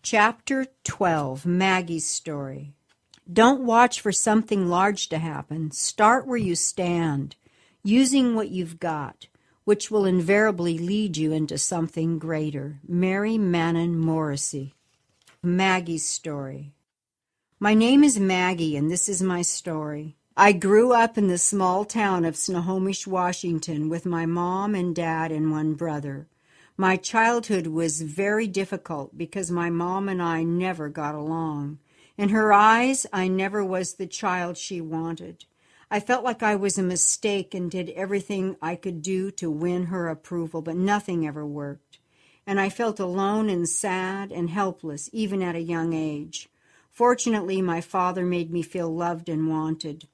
Chapter 12, Maggie's Story. Don't watch for something large to happen. Start where you stand, using what you've got, which will invariably lead you into something greater. Mary Mannon Morrissey. Maggie's Story. My name is Maggie, and this is my story. I grew up in the small town of Snohomish, Washington, with my mom and dad and one brother. My childhood was very difficult because my mom and I never got along. In her eyes, I never was the child she wanted. I felt like I was a mistake and did everything I could do to win her approval, but nothing ever worked. And I felt alone and sad and helpless, even at a young age. Fortunately, my father made me feel loved and wanted.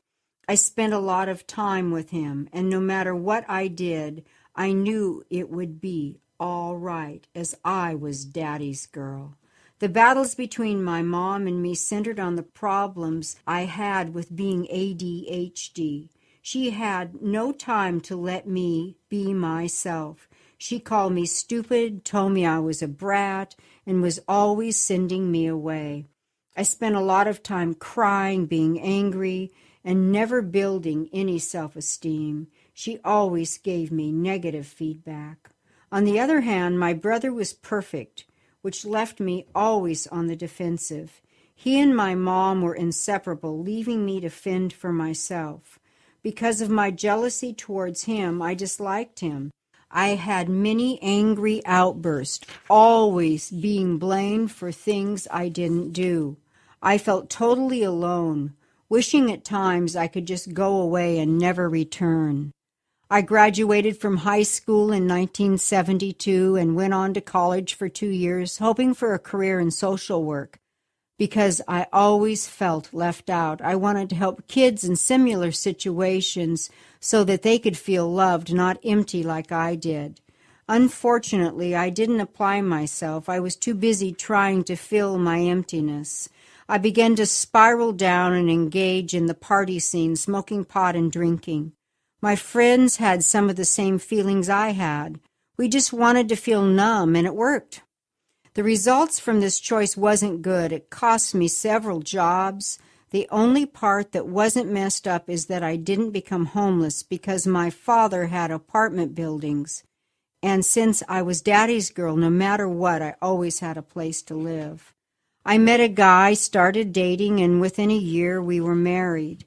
I spent a lot of time with him, and no matter what I did, I knew it would be all right, as I was Daddy's girl. The battles between my mom and me centered on the problems I had with being ADHD. She had no time to let me be myself. She called me stupid, told me I was a brat, and was always sending me away. I spent a lot of time crying, being angry, and never building any self-esteem. She always gave me negative feedback. On the other hand, my brother was perfect, which left me always on the defensive. He and my mom were inseparable, leaving me to fend for myself. Because of my jealousy towards him, I disliked him. I had many angry outbursts, always being blamed for things I didn't do. I felt totally alone, wishing at times I could just go away and never return. I graduated from high school in 1972 and went on to college for 2 years, hoping for a career in social work. Because I always felt left out. I wanted to help kids in similar situations so that they could feel loved, not empty like I did. Unfortunately, I didn't apply myself. I was too busy trying to fill my emptiness. I began to spiral down and engage in the party scene, smoking pot and drinking. My friends had some of the same feelings I had. We just wanted to feel numb, and it worked. The results from this choice wasn't good. It cost me several jobs. The only part that wasn't messed up is that I didn't become homeless because my father had apartment buildings. And since I was Daddy's girl, no matter what, I always had a place to live. I met a guy, started dating, and within a year we were married.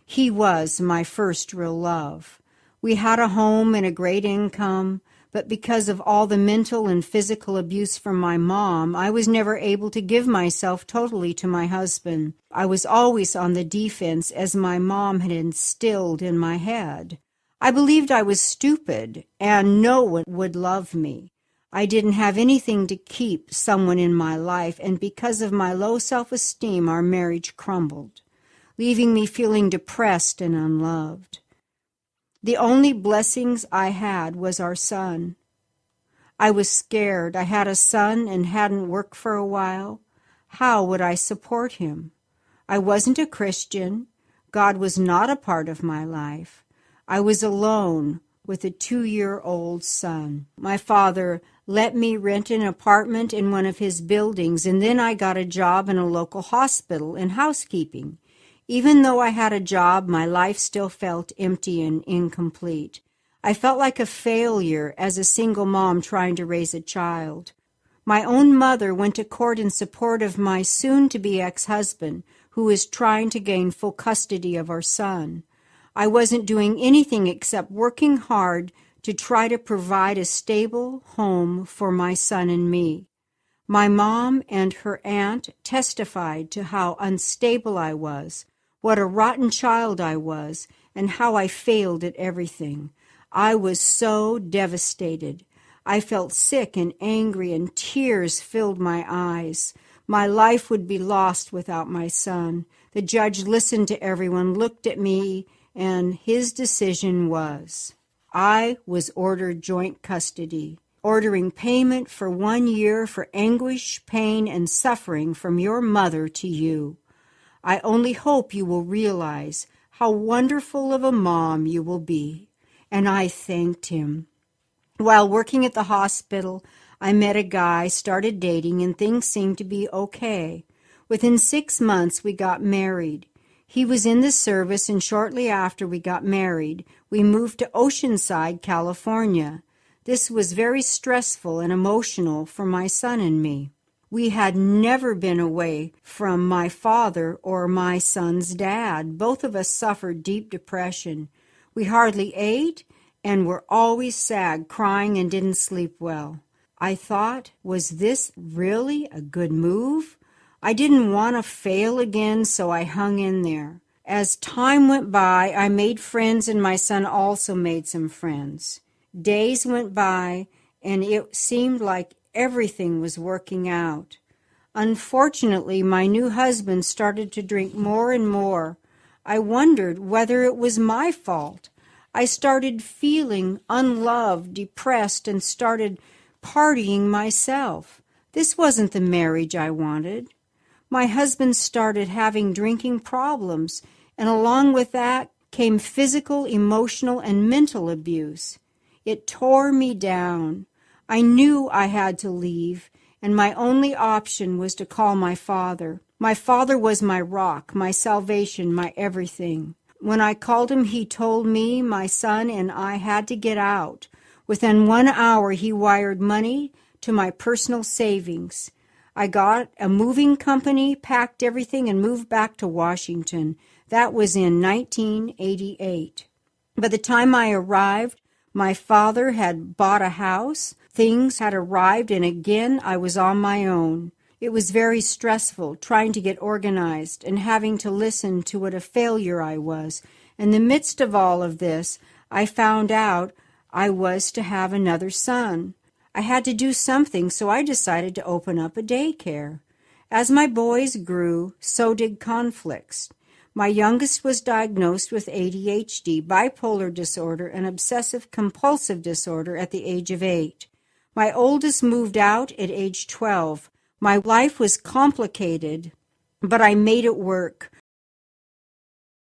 He was my first real love. We had a home and a great income, but because of all the mental and physical abuse from my mom, I was never able to give myself totally to my husband. I was always on the defense, as my mom had instilled in my head. I believed I was stupid and no one would love me. I didn't have anything to keep someone in my life, and because of my low self-esteem, our marriage crumbled, leaving me feeling depressed and unloved. The only blessings I had was our son. I was scared. I had a son and hadn't worked for a while. How would I support him? I wasn't a Christian. God was not a part of my life. I was alone with a 2-year-old son. My father let me rent an apartment in one of his buildings, and then I got a job in a local hospital in housekeeping. Even though I had a job, my life still felt empty and incomplete. I felt like a failure as a single mom trying to raise a child. My own mother went to court in support of my soon-to-be ex-husband, who was trying to gain full custody of our son. I wasn't doing anything except working hard to try to provide a stable home for my son and me. My mom and her aunt testified to how unstable I was, what a rotten child I was, and how I failed at everything. I was so devastated. I felt sick and angry, and tears filled my eyes. My life would be lost without my son. The judge listened to everyone, looked at me, and his decision was, I was ordered joint custody, ordering payment for 1 year for anguish, pain, and suffering from your mother to you. I only hope you will realize how wonderful of a mom you will be. And I thanked him. While working at the hospital, I met a guy, started dating, and things seemed to be okay. Within 6 months, we got married. He was in the service, and shortly after we got married, we moved to Oceanside, California. This was very stressful and emotional for my son and me. We had never been away from my father or my son's dad. Both of us suffered deep depression. We hardly ate and were always sad, crying, and didn't sleep well. I thought, was this really a good move? I didn't want to fail again, so I hung in there. As time went by, I made friends, and my son also made some friends. Days went by, and it seemed like everything was working out. Unfortunately, my new husband started to drink more and more. I wondered whether it was my fault. I started feeling unloved, depressed, and started partying myself. This wasn't the marriage I wanted. My husband started having drinking problems, and along with that came physical, emotional, and mental abuse. It tore me down. I knew I had to leave, and my only option was to call my father. My father was my rock, my salvation, my everything. When I called him, he told me, my son, and I had to get out. Within 1 hour, he wired money to my personal savings. I got a moving company, packed everything, and moved back to Washington. That was in 1988. By the time I arrived, my father had bought a house. Things had arrived, and again I was on my own. It was very stressful, trying to get organized and having to listen to what a failure I was. In the midst of all of this, I found out I was to have another son. I had to do something, so I decided to open up a daycare. As my boys grew, so did conflicts. My youngest was diagnosed with ADHD, bipolar disorder, and obsessive-compulsive disorder at the age of 8. My oldest moved out at age 12. My life was complicated, but I made it work.